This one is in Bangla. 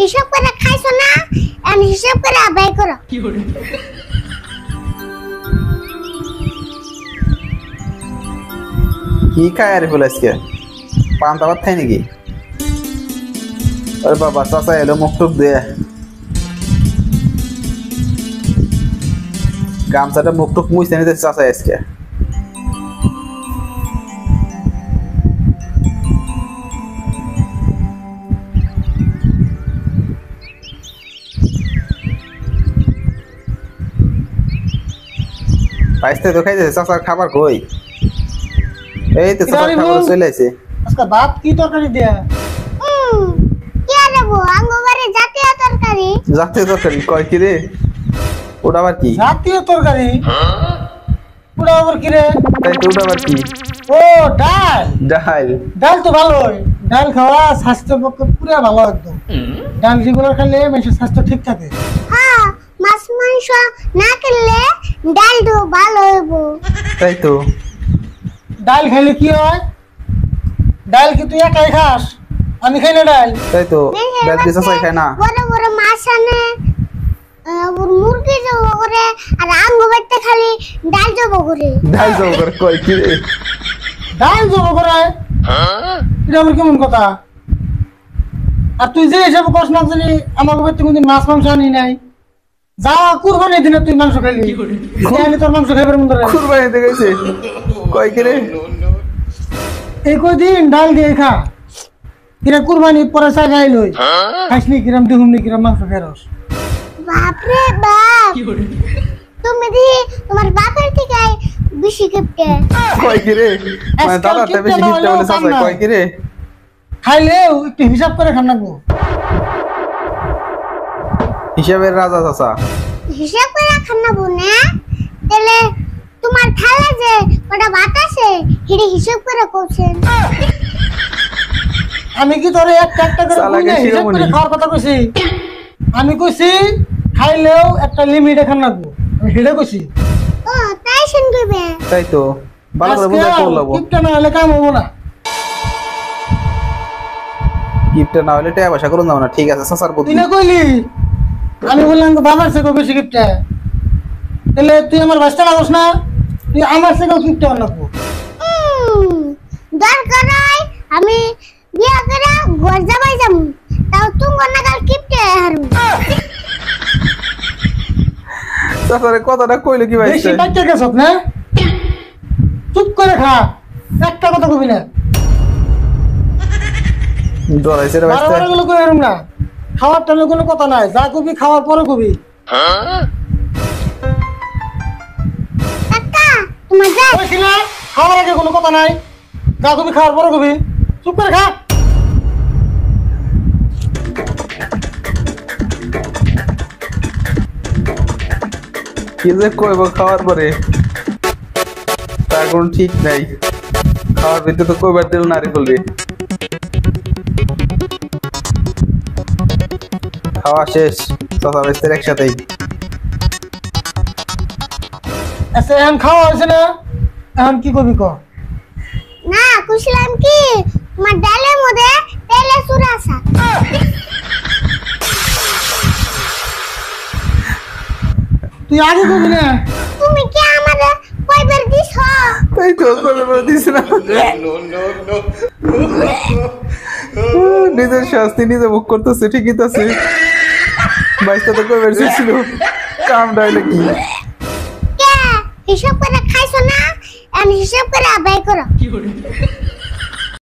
হিসাব করে খাইছো না, আমি হিসাব করে আদায় করো। কি খায় আরে ফুল আজকে পান্তা ভাত খাই নাকি? আরে বাবা চাচা এলো মুখ টুক দিয়ে গামছাটা মুখ টুক মুছতে নিতে চাচা আজকে। পাইতে তো খাইতেছে চাচার খাবার কই? এই তো চাচার খাবার চলে আসে। আজকে ভাত কি তরকারি দেয়া? কি দেবো আঙ্গবারে জাতীয় তরকারি। জাতীয় তরকারি কয় কি রে? ওটা আবার কি? জাতীয় তরকারি? ওটা আবার কি রে? তাই তো ওটা আবার কি? ও ডাল। ডাল। ডাল তো ভালোই। ডাল খাওয়া স্বাস্থ্যের পক্ষে পুরো ভালো একদম। ডাল রেগুলার খেলে মানুষের স্বাস্থ্য ঠিক থাকে। হ্যাঁ, মাছ মাংস না খেলে ডাল তো ভালো হইবো। তাই তো। ডাল খেলে কি হয়? ডাল কি তুই একাই খাস? আমি খাই না ডাল। তাই তো। ডাল কি চাচা খায় না? বড় বড় মাছ আনে, মুরগি জব করে, আর আঙ্গবারতে খালি ডাল জব করে। ডাল জব করে কয় কি রে? ডাল জব করে? এটা আমার কেমন কথা? আর তুই যে হিসাবে কষ্ট না জানি আমার বাড়িতে কোনদিন মাছ মাংস আনি নাই। যা কুরবানির দিনে তুই মাংস খাইলি, আমি তোর মাংস খাইবার মন করে। কুরবানিতে গেছে কয় কি রে? এই কয়দিন ডাল দিয়ে খা। কিরা কুরবানি পরে চাই যাই লই খাইসনি কিরাম দেহুমনি কিরাম মাংস খাইরস। বাপরে বাপ, তুমি দি তোমার বাপের থেকে বেশি কিপটে। কয় কি রে? মানে দাদাটা বেশি কিপটে বলে চাচা কয় কি রে? খাইলেও একটু হিসাব করে খান লাগবো। হিসাবের রাজা চাচা। হিসাব করে খান না বোনে, তাহলে তোমার থালা যে ওটা বাতাসে হিড়ে হিসাব করে কোছেন। আমি কি তোরে একটা একটা করে বুঝে হিসাব করে খাওয়ার কথা কইছি? আমি কইছি খাইলেও একটা লিমিটে খান লাগবো, আমি হেডে কইছি। ও তাই শুন কইবে। তাই তো ভালো করে বুঝাই করলাম। কিপটা না হলে কাম হবো না। গিফটটা না হলে টাকা পয়সা করুন যাবো না। ঠিক আছে চাচার বুদ্ধি। তুই না কইলি আমি বললাম তো বাবার থেকে বেশি কিপটা, তাহলে তুই আমার বাচ্চা লাগছ না? তুই আমার থেকেও কিপটা লাগবো। দরকার হয় আমি বিয়া করে ঘর যাবাই যামু, তাও তুমি নাগাল কিপটে হারু। চাচারে কথাটা কইলে কি ভাই? বেশি বাচ্চা গেছস না? চুপ করে খা, একটা কথা কবি না। ডরাইছে রে ভাই। বারবার এগুলো কই হারুম না। খাওয়ার টাইমে কোনো কথা নাই, যা কবি খাওয়ার পরে কবি। কাকা তোমার যা কইছি না খাওয়ার আগে কোনো কথা নাই, যা কবি খাওয়ার পরে কবি। চুপ করে খা। কি যে কইব খাওয়ার পরে তার কোনো ঠিক নাই। খাওয়ার ভিতরে তো কইবার দিল না রে বলবে। খাওয়া শেষ চাচা বেস্তের একসাথেই। আচ্ছা এখন খাওয়া হয়েছে না, এখন কি করবি ক? না কইছিলাম কি তোমার ডালের মধ্যে তেলে চুরাসা। তুই আগে করবি না? তুমি কি আমারে কয়বার দিছ? তাই তো কইবার দিছ না। নিজের শাস্তি নিজে ভোগ করতেছে। ঠিকই তো আছে। বাইশটা তো কইবার ছিল কাম ডাইলে কি? কে হিসাব করে খাইছো না, আমি হিসাব করে আদায় করো।